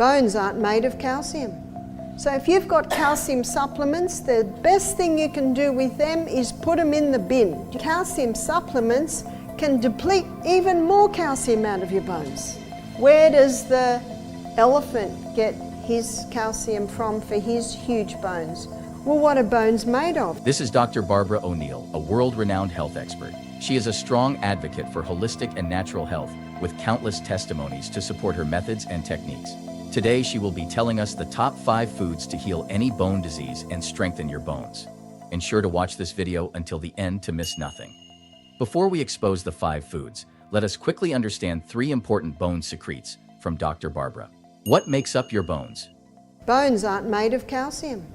Bones aren't made of calcium. So if you've got calcium supplements, the best thing you can do with them is put them in the bin. Calcium supplements can deplete even more calcium out of your bones. Where does the elephant get his calcium from for his huge bones? Well, what are bones made of? This is Dr. Barbara O'Neill, a world-renowned health expert. She is a strong advocate for holistic and natural health, with countless testimonies to support her methods and techniques. Today, she will be telling us the top 5 foods to heal any bone disease and strengthen your bones. Ensure to watch this video until the end to miss nothing. Before we expose the 5 foods, let us quickly understand 3 important bone secrets from Dr. Barbara. What makes up your bones? Bones aren't made of calcium.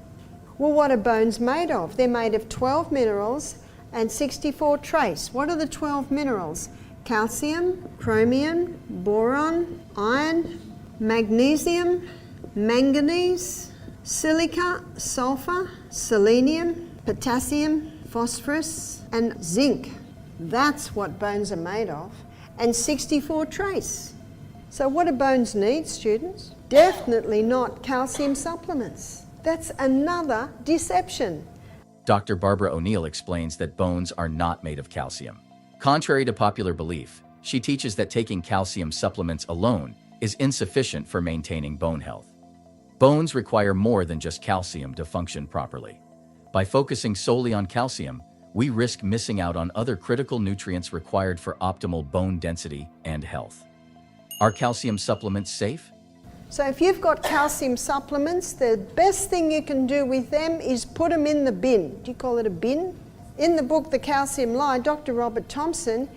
Well, what are bones made of? They're made of 12 minerals and 64 trace. What are the 12 minerals? Calcium, chromium, boron, iron, magnesium, manganese, silica, sulfur, selenium, potassium, phosphorus, and zinc. That's what bones are made of. And 64 trace. So what do bones need, students? Definitely not calcium supplements. That's another deception. Dr. Barbara O'Neill explains that bones are not made of calcium. Contrary to popular belief, she teaches that taking calcium supplements alone is insufficient for maintaining bone health. Bones require more than just calcium to function properly. By focusing solely on calcium, we risk missing out on other critical nutrients required for optimal bone density and health. Are calcium supplements safe? So if you've got calcium supplements, the best thing you can do with them is put them in the bin. Do you call it a bin? In the book, The Calcium Lie, Dr. Robert Thompson,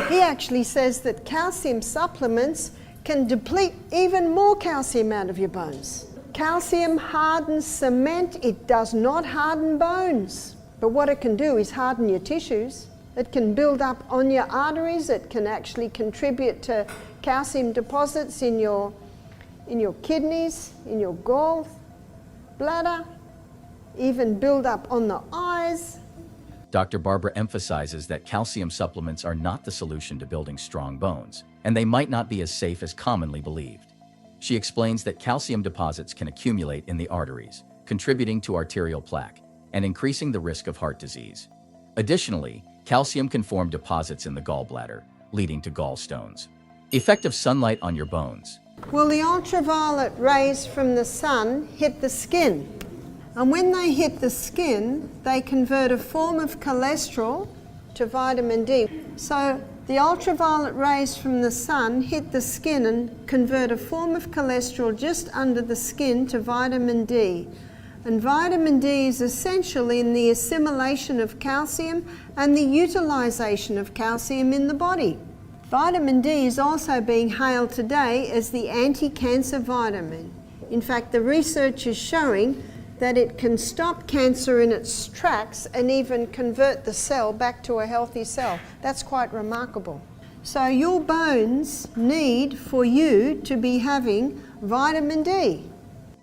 he actually says that calcium supplements can deplete even more calcium out of your bones. Calcium hardens cement, it does not harden bones. But what it can do is harden your tissues. It can build up on your arteries, it can actually contribute to calcium deposits in your kidneys, in your gall bladder, even build up on the eyes. Dr. Barbara emphasizes that calcium supplements are not the solution to building strong bones, and they might not be as safe as commonly believed. She explains that calcium deposits can accumulate in the arteries, contributing to arterial plaque and increasing the risk of heart disease. Additionally, calcium can form deposits in the gallbladder, leading to gallstones. Effective sunlight on your bones. Well, the ultraviolet rays from the sun hit the skin. And when they hit the skin, they convert a form of cholesterol to vitamin D. So the ultraviolet rays from the sun hit the skin and convert a form of cholesterol just under the skin to vitamin D. And vitamin D is essential in the assimilation of calcium and the utilization of calcium in the body. Vitamin D is also being hailed today as the anti-cancer vitamin. In fact, the research is showing that it can stop cancer in its tracks and even convert the cell back to a healthy cell. That's quite remarkable. So your bones need for you to be having vitamin D.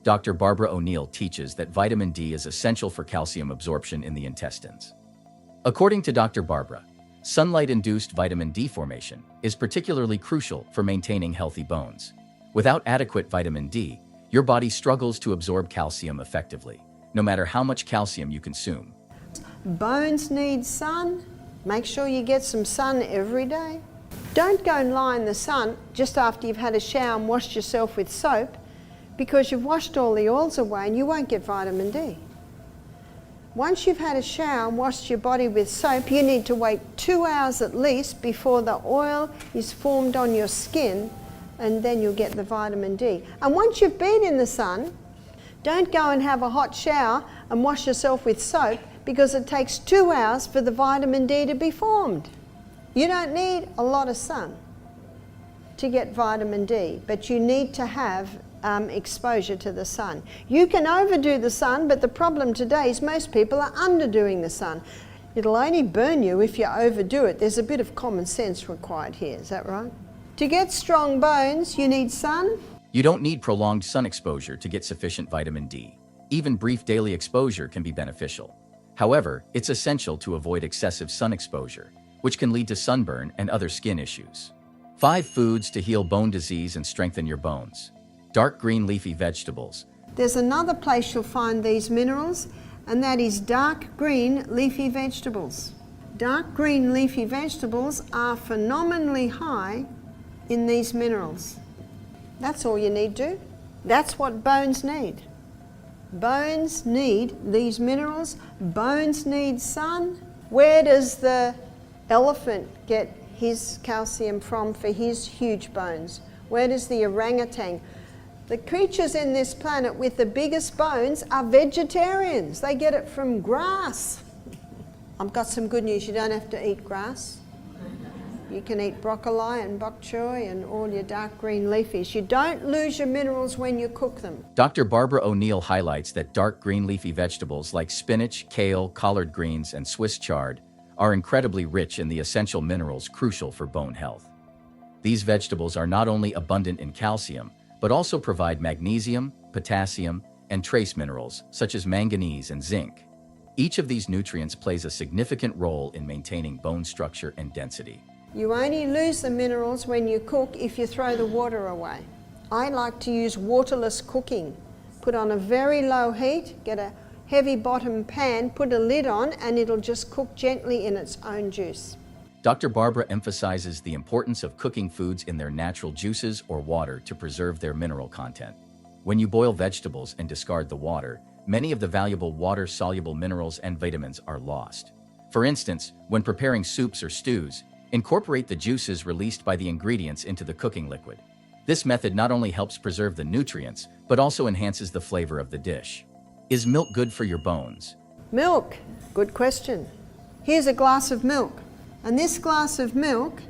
Dr. Barbara O'Neill teaches that vitamin D is essential for calcium absorption in the intestines. According to Dr. Barbara, sunlight-induced vitamin D formation is particularly crucial for maintaining healthy bones. Without adequate vitamin D, your body struggles to absorb calcium effectively, no matter how much calcium you consume. Bones need sun. Make sure you get some sun every day. Don't go and lie in the sun just after you've had a shower and washed yourself with soap, because you've washed all the oils away and you won't get vitamin D. Once you've had a shower and washed your body with soap, you need to wait 2 hours at least before the oil is formed on your skin, and then you'll get the vitamin D. And once you've been in the sun, don't go and have a hot shower and wash yourself with soap, because it takes 2 hours for the vitamin D to be formed. You don't need a lot of sun to get vitamin D, but you need to have exposure to the sun. You can overdo the sun, but the problem today is most people are underdoing the sun. It'll only burn you if you overdo it. There's a bit of common sense required here, is that right? To get strong bones, you need sun. You don't need prolonged sun exposure to get sufficient vitamin D. Even brief daily exposure can be beneficial. However, it's essential to avoid excessive sun exposure, which can lead to sunburn and other skin issues. 5 foods to heal bone disease and strengthen your bones. Dark green leafy vegetables. There's another place you'll find these minerals, and that is dark green leafy vegetables. Dark green leafy vegetables are phenomenally high in these minerals. That's all you need to. That's what bones need. Bones need these minerals. Bones need sun. Where does the elephant get his calcium from for his huge bones? Where does the orangutan? The creatures in this planet with the biggest bones are vegetarians. They get it from grass. I've got some good news. You don't have to eat grass. You can eat broccoli and bok choy and all your dark green leafies. You don't lose your minerals when you cook them. Dr. Barbara O'Neill highlights that dark green leafy vegetables like spinach, kale, collard greens, and Swiss chard are incredibly rich in the essential minerals crucial for bone health. These vegetables are not only abundant in calcium, but also provide magnesium, potassium, and trace minerals such as manganese and zinc. Each of these nutrients plays a significant role in maintaining bone structure and density. You only lose the minerals when you cook if you throw the water away. I like to use waterless cooking. Put on a very low heat, get a heavy bottom pan, put a lid on, and it'll just cook gently in its own juice. Dr. Barbara emphasizes the importance of cooking foods in their natural juices or water to preserve their mineral content. When you boil vegetables and discard the water, many of the valuable water-soluble minerals and vitamins are lost. For instance, when preparing soups or stews, incorporate the juices released by the ingredients into the cooking liquid. This method not only helps preserve the nutrients, but also enhances the flavor of the dish. Is milk good for your bones? Milk, good question. Here's a glass of milk. And this glass of milk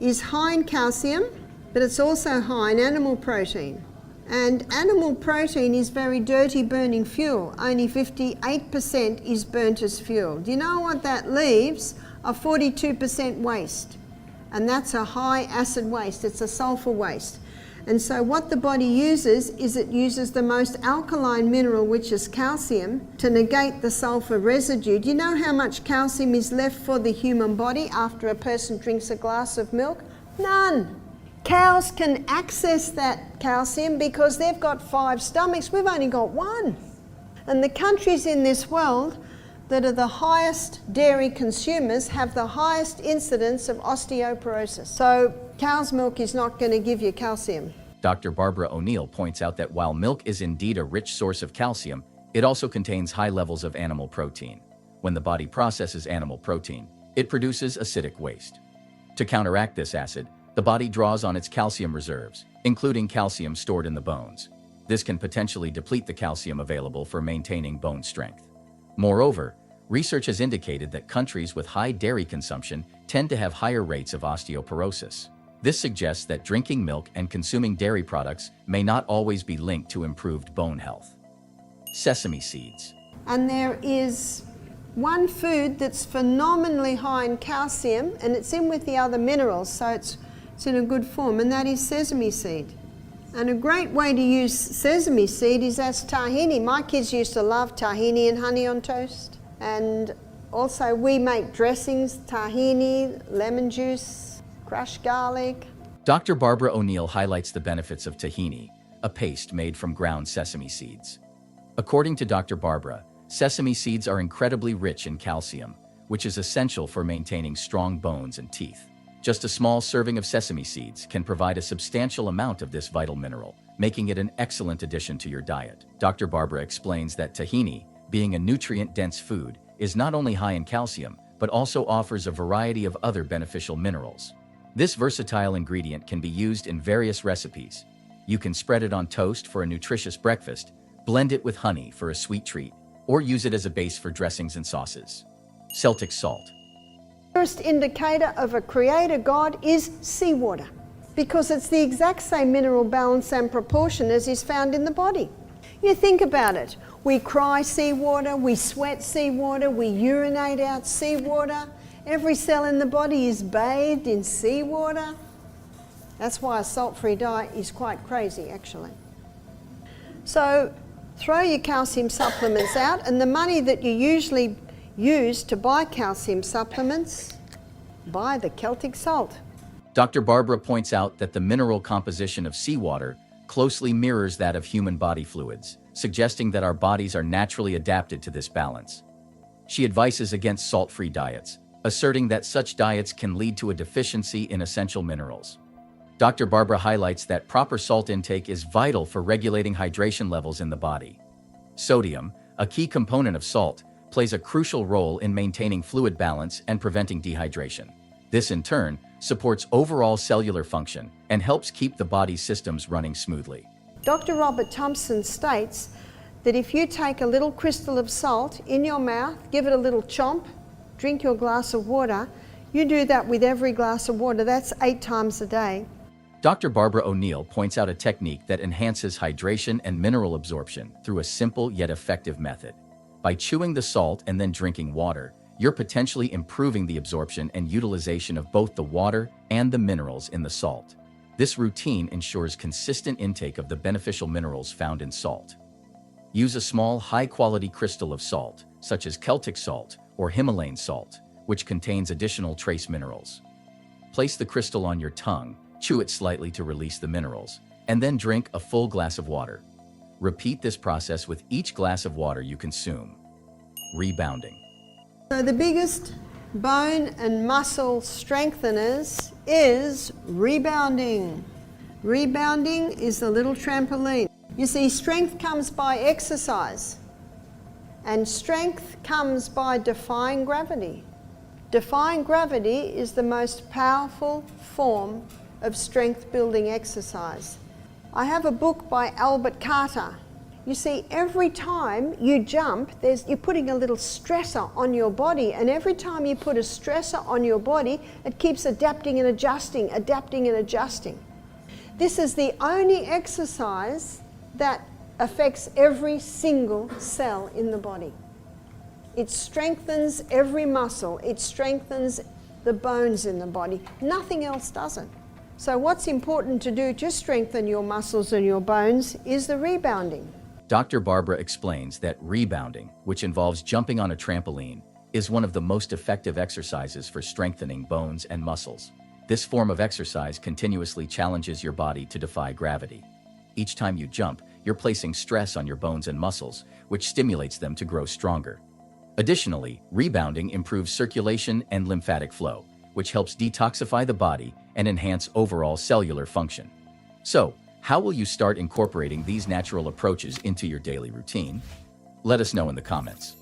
is high in calcium, but it's also high in animal protein. And animal protein is very dirty burning fuel. Only 58% is burnt as fuel. Do you know what that leaves? A 42% waste. And that's a high acid waste. It's a sulfur waste. And so what the body uses is it uses the most alkaline mineral, which is calcium, to negate the sulfur residue. Do you know how much calcium is left for the human body after a person drinks a glass of milk? None. Cows can access that calcium because they've got 5 stomachs. We've only got 1. And the countries in this world that are the highest dairy consumers have the highest incidence of osteoporosis. So cow's milk is not going to give you calcium. Dr. Barbara O'Neill points out that while milk is indeed a rich source of calcium, it also contains high levels of animal protein. When the body processes animal protein, it produces acidic waste. To counteract this acid, the body draws on its calcium reserves, including calcium stored in the bones. This can potentially deplete the calcium available for maintaining bone strength. Moreover, research has indicated that countries with high dairy consumption tend to have higher rates of osteoporosis. This suggests that drinking milk and consuming dairy products may not always be linked to improved bone health. Sesame seeds. And there is one food that's phenomenally high in calcium, and it's in with the other minerals, so it's in a good form, and that is sesame seed. And a great way to use sesame seed is as tahini. My kids used to love tahini and honey on toast. And also we make dressings, tahini, lemon juice, crushed garlic. Dr. Barbara O'Neill highlights the benefits of tahini, a paste made from ground sesame seeds. According to Dr. Barbara, sesame seeds are incredibly rich in calcium, which is essential for maintaining strong bones and teeth. Just a small serving of sesame seeds can provide a substantial amount of this vital mineral, making it an excellent addition to your diet. Dr. Barbara explains that tahini, being a nutrient-dense food, is not only high in calcium, but also offers a variety of other beneficial minerals. This versatile ingredient can be used in various recipes. You can spread it on toast for a nutritious breakfast, blend it with honey for a sweet treat, or use it as a base for dressings and sauces. Celtic salt. The first indicator of a creator God is seawater, because it's the exact same mineral balance and proportion as is found in the body. You think about it. We cry seawater, we sweat seawater, we urinate out seawater. Every cell in the body is bathed in seawater. That's why a salt-free diet is quite crazy, actually. So throw your calcium supplements out, and the money that you usually use to buy calcium supplements, buy the Celtic salt. Dr. Barbara points out that the mineral composition of seawater closely mirrors that of human body fluids, suggesting that our bodies are naturally adapted to this balance. She advises against salt-free diets, asserting that such diets can lead to a deficiency in essential minerals. Dr. Barbara highlights that proper salt intake is vital for regulating hydration levels in the body. Sodium, a key component of salt, plays a crucial role in maintaining fluid balance and preventing dehydration. This, in turn, supports overall cellular function and helps keep the body's systems running smoothly. Dr. Robert Thompson states that if you take a little crystal of salt in your mouth, give it a little chomp, drink your glass of water, you do that with every glass of water, that's 8 times a day. Dr. Barbara O'Neill points out a technique that enhances hydration and mineral absorption through a simple yet effective method. By chewing the salt and then drinking water, you're potentially improving the absorption and utilization of both the water and the minerals in the salt. This routine ensures consistent intake of the beneficial minerals found in salt. Use a small, high-quality crystal of salt, such as Celtic salt or Himalayan salt, which contains additional trace minerals. Place the crystal on your tongue, chew it slightly to release the minerals, and then drink a full glass of water. Repeat this process with each glass of water you consume. Rebounding. So the biggest bone and muscle strengtheners is rebounding. Rebounding is the little trampoline. You see, strength comes by exercise, and strength comes by defying gravity. Defying gravity is the most powerful form of strength-building exercise. I have a book by Albert Carter. You see, every time you jump, you're putting a little stressor on your body, and every time you put a stressor on your body, it keeps adapting and adjusting, adapting and adjusting. This is the only exercise that affects every single cell in the body. It strengthens every muscle, it strengthens the bones in the body. Nothing else does it. So what's important to do to strengthen your muscles and your bones is the rebounding. Dr. Barbara explains that rebounding, which involves jumping on a trampoline, is one of the most effective exercises for strengthening bones and muscles. This form of exercise continuously challenges your body to defy gravity. Each time you jump, you're placing stress on your bones and muscles, which stimulates them to grow stronger. Additionally, rebounding improves circulation and lymphatic flow, which helps detoxify the body and enhance overall cellular function. So, how will you start incorporating these natural approaches into your daily routine? Let us know in the comments.